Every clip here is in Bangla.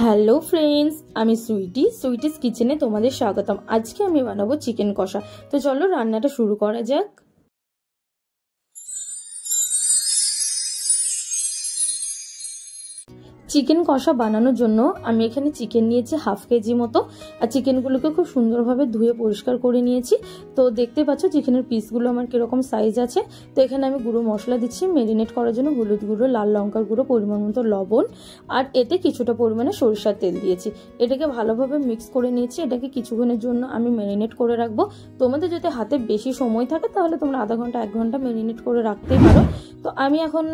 হ্যালো ফ্রেন্ডস, আমি সুইটিস কিচেনে তোমাদের স্বাগতম। আজকে আমি বানাবো চিকেন কষা। তো চলো রান্নাটা শুরু করা যাক। চিকেন কষা বানানোর জন্য আমি এখানে চিকেন নিয়েছি হাফ কেজি মতো, আর চিকেনগুলোকে খুব সুন্দরভাবে ধুয়ে পরিষ্কার করে নিয়েছি। তো দেখতে পাচ্ছ চিকেনের পিসগুলো আমার কিরকম সাইজ আছে। তো এখানে আমি গুঁড়ো মশলা দিচ্ছি ম্যারিনেট করার জন্য, হলুদ গুঁড়ো, লাল লঙ্কার গুঁড়ো, পরিমাণ মতো লবণ, আর এতে কিছুটা পরিমাণে সরিষার তেল দিয়েছি। এটাকে ভালোভাবে মিক্স করে নিয়েছি। এটাকে কিছুক্ষণের জন্য আমি ম্যারিনেট করে রাখবো। তোমাদের যদি হাতে বেশি সময় থাকে তাহলে তোমরা আধা ঘন্টা 1 ঘন্টা ম্যারিনেট করে রাখতেই পারো। তো আমি এখন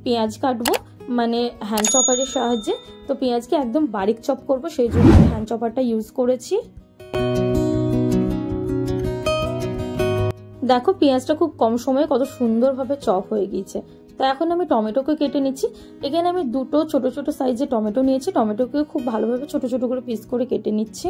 পেঁয়াজ কাটবো, মানে হ্যান্ড চপারের সাহায্যে। তো পেঁয়াজকে একদম বারিক চপ করব, সেই জন্য আমি হ্যান্ড চপারটা ইউজ করেছি। দেখো পেঁয়াজটা খুব কম সময়ে কত সুন্দরভাবে চপ হয়ে গিয়েছে। তো এখন আমি টমেটোকে কেটে নিচ্ছি। এখানে আমি দুটো ছোট ছোট সাইজে টমেটো নিয়েছি। টমেটোকে খুব ভালোভাবে ছোট ছোট করে পিস করে কেটে নিচ্ছি।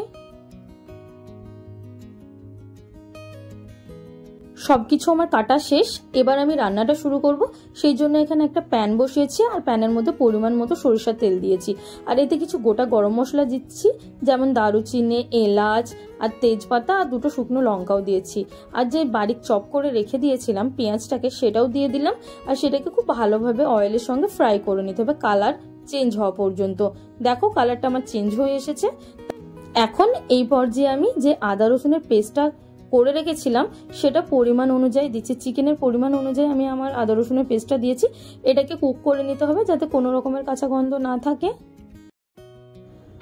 সবকিছু আমার কাটা শেষ। এবার আমি রান্নাটা শুরু করব। সেই জন্য এখানে একটা প্যান বসিয়েছি, আর প্যানের মধ্যে পরিমাণ মতো সরিষার তেল দিয়েছি। আর এতে কিছু গোটা গরম মশলা দিচ্ছি, যেমন দারুচিনি, এলাচ আর তেজপাতা, আর দুটো শুকনো লঙ্কাও দিয়েছি। আর যে বারিক চপ করে রেখে দিয়েছিলাম পেঁয়াজটাকে, সেটাও দিয়ে দিলাম। আর সেটাকে খুব ভালোভাবে অয়েলের সঙ্গে ফ্রাই করে নিতে হবে, কালার চেঞ্জ হওয়া পর্যন্ত। দেখো কালারটা আমার চেঞ্জ হয়ে এসেছে। এখন এই পর্যায়ে আমি যে আদা রসুনের পেস্টটা করে রেখেছিলাম সেটা পরিমাণ অনুযায়ী দিচ্ছি। চিকেনের পরিমাণ অনুযায়ী আমি আমার আদা রসুনের পেস্টটা দিয়েছি। এটাকে কুক করে নিতে হবে যাতে কোনো রকমের কাঁচা গন্ধ না থাকে।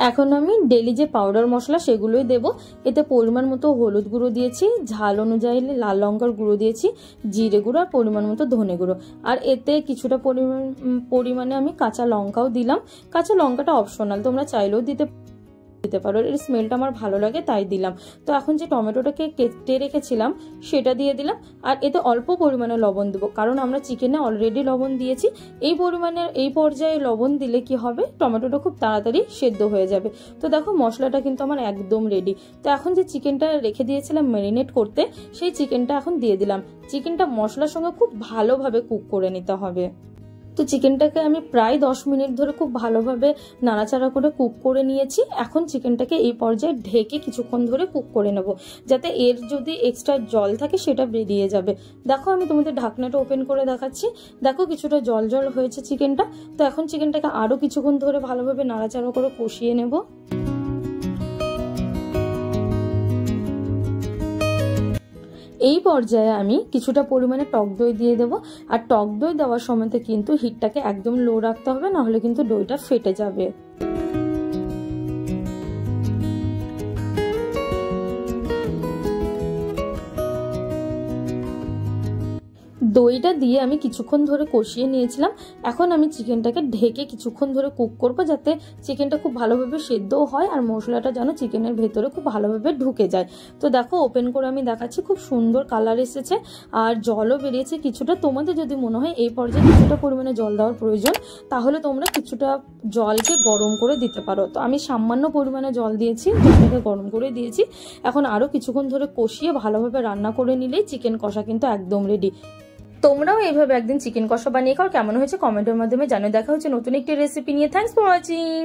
এখন আমি ডেলি যে পাউডার মশলা সেগুলোই দেব। এতে পরিমাণ মতো হলুদ গুঁড়ো দিয়েছি, ঝাল অনুযায়ী লাল লঙ্কার গুঁড়ো দিয়েছি, জিরে গুঁড়ো আর পরিমাণ মতো ধনে গুঁড়ো। আর এতে কিছুটা পরিমাণে আমি কাঁচা লঙ্কাও দিলাম। কাঁচা লঙ্কাটা অপশনাল, তোমরা চাইলেও দিতে পারো। এর স্মেলটা আমার ভালো লাগে তাই দিলাম। তো এখন যে টমেটোটাকে কেটে রেখেছিলাম সেটা দিয়ে দিলাম। আর এতে অল্প পরিমাণে লবণ দেবো, কারণ আমরা চিকেনে অলরেডি লবণ দিয়েছি। এই পর্যায়ে লবণ দিলে কি হবে, টমেটোটা খুব তাড়াতাড়ি সেদ্ধ হয়ে যাবে। তো দেখো মশলাটা কিন্তু আমার একদম রেডি। তো এখন যে চিকেনটা রেখে দিয়েছিলাম ম্যারিনেট করতে, সেই চিকেনটা এখন দিয়ে দিলাম। চিকেনটা মশলার সঙ্গে খুব ভালোভাবে কুক করে নিতে হবে। তো চিকেনটাকে আমি প্রায় 10 মিনিট ধরে খুব ভালোভাবে নাড়াচাড়া করে কুক করে নিয়েছি। এখন চিকেনটাকে এই পর্যায়ে ঢেকে কিছুক্ষণ ধরে কুক করে নেব, যাতে এর যদি এক্সট্রা জল থাকে সেটা বেরিয়ে যাবে। দেখো আমি তোমাদের ঢাকনাটা ওপেন করে দেখাচ্ছি। দেখো কিছুটা জল জল হয়েছে চিকেনটা। তো এখন চিকেনটাকে আরো কিছুক্ষণ ধরে ভালোভাবে নাড়াচাড়া করে কষিয়ে নেব। এই পর্যায়ে আমি কিছুটা পরিমাণে টক দই দিয়ে দেব। আর টক দই দেওয়ার সময় কিন্তু হিটটাকে একদম লো রাখতে হবে, না হলে কিন্তু দইটা ফেটে যাবে। দইটা দিয়ে আমি কিছুক্ষণ ধরে কষিয়ে নিয়েছিলাম। এখন আমি চিকেনটাকে ঢেকে কিছুক্ষণ ধরে কুক করব, যাতে চিকেনটা খুব ভালোভাবে সেদ্ধও হয় আর মশলাটা যেন চিকেনের ভেতরে খুব ভালোভাবে ঢুকে যায়। তো দেখো ওপেন করে আমি দেখাচ্ছি, খুব সুন্দর কালার এসেছে আর জলও বেরিয়েছে কিছুটা। তোমাদের যদি মনে হয় এই পর্যায়ে কিছুটা পরিমাণে জল দেওয়ার প্রয়োজন, তাহলে তোমরা কিছুটা জলকে গরম করে দিতে পারো। তো আমি সামান্য পরিমাণে জল দিয়েছি, জলটাকে গরম করে দিয়েছি। এখন আরও কিছুক্ষণ ধরে কষিয়ে ভালোভাবে রান্না করে নিলেই চিকেন কষা কিন্তু একদম রেডি। তোমরাও এইভাবে একদিন চিকেন কষা বানিয়ে খাও। কেমন হয়েছে কমেন্টের মাধ্যমে জানিয়ে। দেখা হচ্ছে নতুন একটি রেসিপি নিয়ে। Thanks for watching.